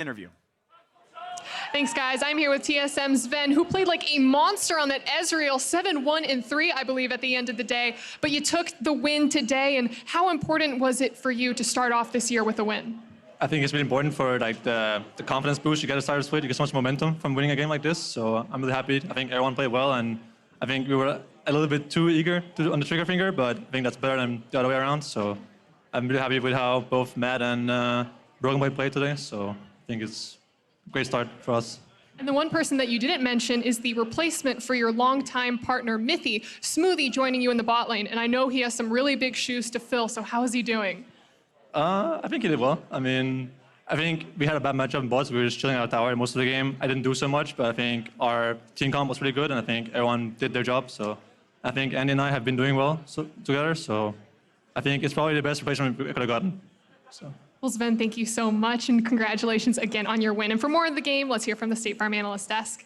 interview. Thanks, guys. I'm here with TSM's Sven, who played like a monster on that Ezreal 7-1-3, I believe, at the end of the day. But you took the win today, and how important was it for you to start off this year with a win? I think it's really important for like the confidence boost you get to start this with. You get so much momentum from winning a game like this. So I'm really happy. I think everyone played well, and I think we were a little bit too eager on the trigger finger, but I think that's better than the other way around. So I'm really happy with how both Matt and Broken Blade played today. So I think it's a great start for us. And the one person that you didn't mention is the replacement for your longtime partner, Mithy. Smoothie joining you in the bot lane, and I know he has some really big shoes to fill, so how is he doing? I think he did well. I mean, I think we had a bad matchup in bots. We were just chilling out tower most of the game. I didn't do so much, but I think our team comp was really good, and I think everyone did their job. So I think Andy and I have been doing well together. So I think it's probably the best replacement we could have gotten. So. Well, Sven, thank you so much, and congratulations again on your win. And for more of the game, let's hear from the State Farm Analyst Desk.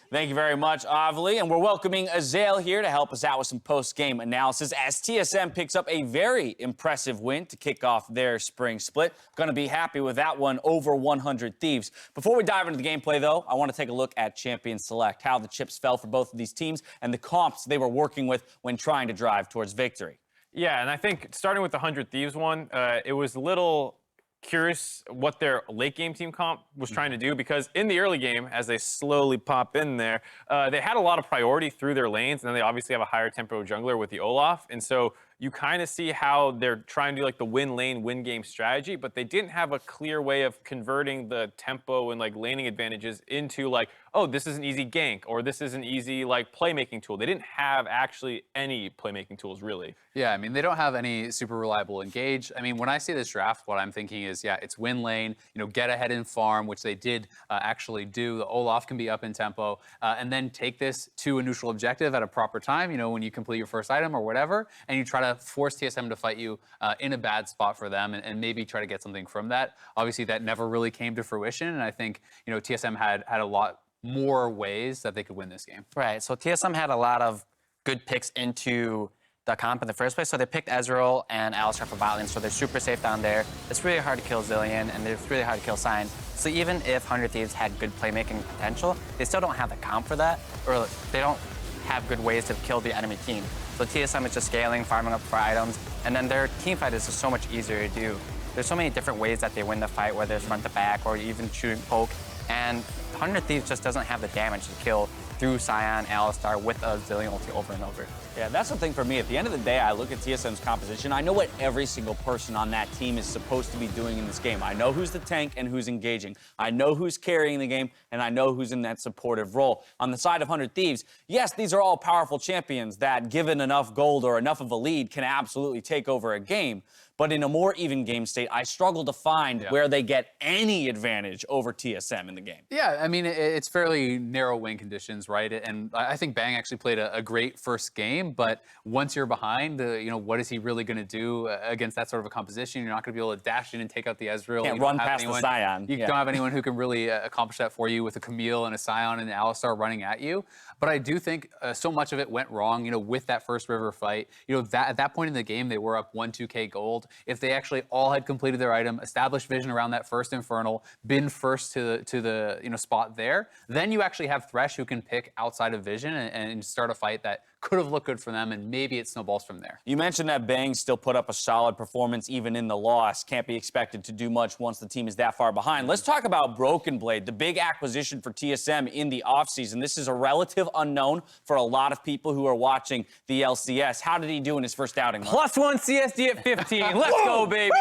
Thank you very much, Avli. And we're welcoming Azael here to help us out with some post-game analysis as TSM picks up a very impressive win to kick off their spring split. Going to be happy with that one over 100 Thieves. Before we dive into the gameplay, though, I want to take a look at Champion Select, how the chips fell for both of these teams and the comps they were working with when trying to drive towards victory. Yeah, and I think starting with the 100 Thieves one, it was a little curious what their late game team comp was trying to do, because in the early game, as they slowly pop in there, they had a lot of priority through their lanes, and then they obviously have a higher tempo jungler with the Olaf, and so you kind of see how they're trying to do like the win lane, win game strategy, but they didn't have a clear way of converting the tempo and like laning advantages into like, oh, this is an easy gank, or this is an easy like playmaking tool. They didn't have actually any playmaking tools really. Yeah, I mean, they don't have any super reliable engage. I mean, when I see this draft, what I'm thinking is, yeah, it's win lane, you know, get ahead in farm, which they did actually do. The Olaf can be up in tempo, and then take this to a neutral objective at a proper time, you know, when you complete your first item or whatever, and you try to force TSM to fight you in a bad spot for them, and maybe try to get something from that. Obviously, that never really came to fruition, and I think, you know, TSM had a lot more ways that they could win this game. Right, so TSM had a lot of good picks into the comp in the first place. So they picked Ezreal and Alistar for bot lane, so they're super safe down there. It's really hard to kill Zillion, and it's really hard to kill Sion. So even if 100 Thieves had good playmaking potential, they still don't have the comp for that, or they don't have good ways to kill the enemy team. So TSM is just scaling, farming up for items, and then their team fight is just so much easier to do. There's so many different ways that they win the fight, whether it's front to back or even shooting poke, and 100 Thieves just doesn't have the damage to kill through Sion, Alistar with a Zillion ulti over and over. Yeah, that's the thing for me. At the end of the day, I look at TSM's composition. I know what every single person on that team is supposed to be doing in this game. I know who's the tank and who's engaging. I know who's carrying the game, and I know who's in that supportive role. On the side of 100 Thieves, yes, these are all powerful champions that, given enough gold or enough of a lead, can absolutely take over a game. But in a more even game state, I struggle to find where they get any advantage over TSM in the game. Yeah, I mean, it's fairly narrow win conditions, right? And I think Bang actually played a great first game, but once you're behind, you know, what is he really going to do against that sort of a composition? You're not going to be able to dash in and take out the Ezreal. Can't run past the Sion. You don't have anyone who can really accomplish that for you with a Camille and a Sion and an Alistar running at you. But I do think so much of it went wrong, you know, with that first river fight. You know, at that point in the game, they were up 1-2K gold. If they actually all had completed their item, established vision around that first Infernal, been first to the you know, spot there, then you actually have Thresh who can pick outside of vision and start a fight that could have looked good for them, and maybe it snowballs from there. You mentioned that Bang still put up a solid performance even in the loss. Can't be expected to do much once the team is that far behind. Let's talk about Broken Blade, the big acquisition for TSM in the offseason. This is a relative unknown for a lot of people who are watching the LCS. How did he do in his first outing? +1 CSD at 15. Let's go, baby.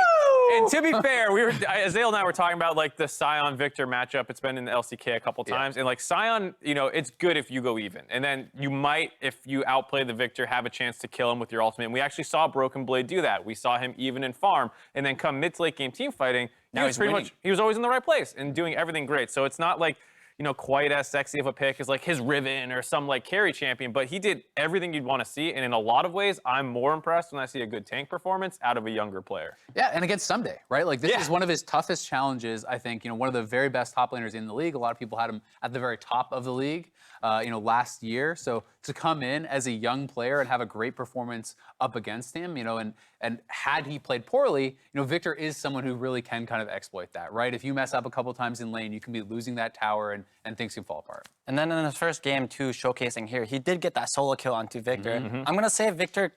And to be fair, Azael and I were talking about like the Sion Victor matchup. It's been in the LCK a couple times, and like Sion, you know, it's good if you go even, and then you might, if you outplay the Victor, have a chance to kill him with your ultimate. And we actually saw Broken Blade do that. We saw him even in farm, and then come mid to late game team fighting, he was always in the right place and doing everything great. So it's not like, you know, quite as sexy of a pick as like his Riven or some like carry champion, but he did everything you'd want to see. And in a lot of ways, I'm more impressed when I see a good tank performance out of a younger player. Yeah, and against Someday, right? Like this is one of his toughest challenges, I think. You know, one of the very best top laners in the league. A lot of people had him at the very top of the league, you know, last year. So to come in as a young player and have a great performance up against him, and had he played poorly, Victor is someone who really can kind of exploit that, right? If you mess up a couple times in lane, you can be losing that tower and things can fall apart. And then in his first game, too, showcasing here, he did get that solo kill onto Victor. I'm going to say Victor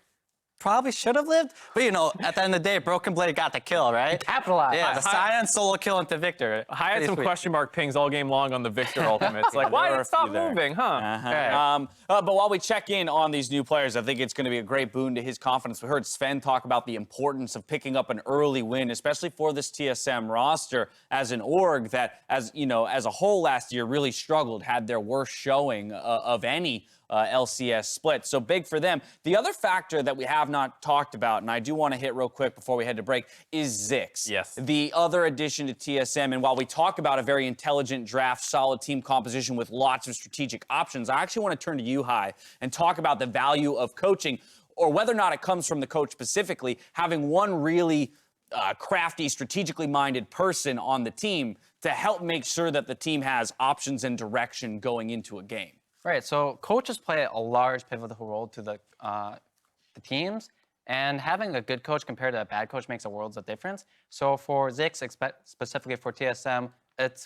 probably should have lived, but at the end of the day, Broken Blade got the kill, right? Capitalized. Yeah, the Sion solo kill into Victor. I had some question mark pings all game long on the Victor ultimates. Like, why did it stop moving, huh? Right. But while we check in on these new players, I think it's going to be a great boon to his confidence. We heard Sven talk about the importance of picking up an early win, especially for this TSM roster as an org that, as a whole last year really struggled, had their worst showing of any LCS split. So big for them. The other factor that we have not talked about, and I do want to hit real quick before we head to break, is Zix. Yes. The other addition to TSM. And while we talk about a very intelligent draft, solid team composition with lots of strategic options, I actually want to turn to you, Hai, and talk about the value of coaching, or whether or not it comes from the coach specifically, having one really crafty, strategically minded person on the team to help make sure that the team has options and direction going into a game. Right, so coaches play a large pivotal role to the teams, and having a good coach compared to a bad coach makes a world of difference. So for Zix, specifically for TSM,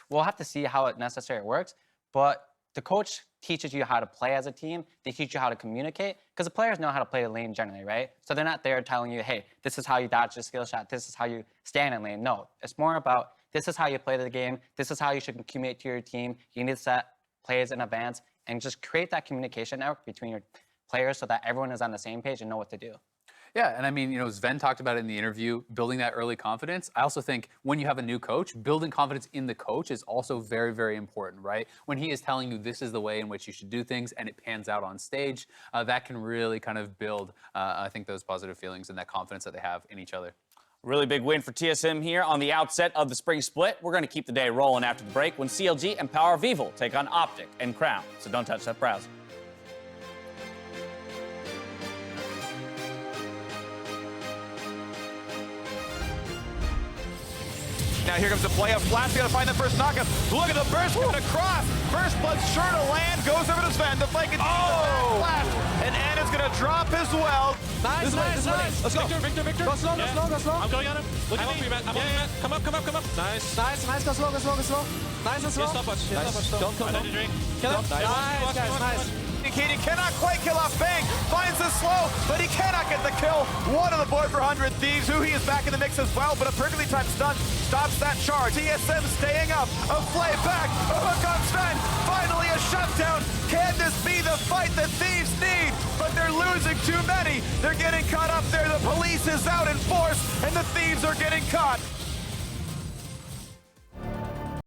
we'll have to see how it necessarily works, but the coach teaches you how to play as a team. They teach you how to communicate, because the players know how to play the lane generally, right? So they're not there telling you, hey, this is how you dodge the skill shot, this is how you stand in lane. No, it's more about this is how you play the game, this is how you should communicate to your team. You need to set plays in advance and just create that communication network between your players so that everyone is on the same page and know what to do. Yeah, and I mean, Sven talked about it in the interview, building that early confidence. I also think when you have a new coach, building confidence in the coach is also very, very important, right? When he is telling you this is the way in which you should do things and it pans out on stage, that can really kind of build, I think, those positive feelings and that confidence that they have in each other. Really big win for TSM here on the outset of the spring split. We're going to keep the day rolling after the break when CLG and Power of Evil take on Optic and Crown. So don't touch that browser. Now here comes the play of Flash. Got to find the first knockup. Look at the burst coming across. First blood sure to land. Goes over to Sven. The flank is Flash. And Anna's going to drop as well. Nice. Let's go. Victor. Go slow. I'm going on him. Look at me. I'm on you, Matt. Come up. Nice. Nice. Go slow. Nice and slow. Stop us. Don't kill him. Kill him. Nice, guys. Nice. He cannot quite kill off Bang. Finds the slow, but he cannot get the kill. One on the board for 100 Thieves, who he is back in the mix as well, but a perfectly timed stun stops that charge. TSM staying up. A play back. A hook on Sven. Finally a shutdown. Can this be the fight that Thieves need? But they're losing too many. They're getting caught up there. The police is out in force, and the Thieves are getting caught.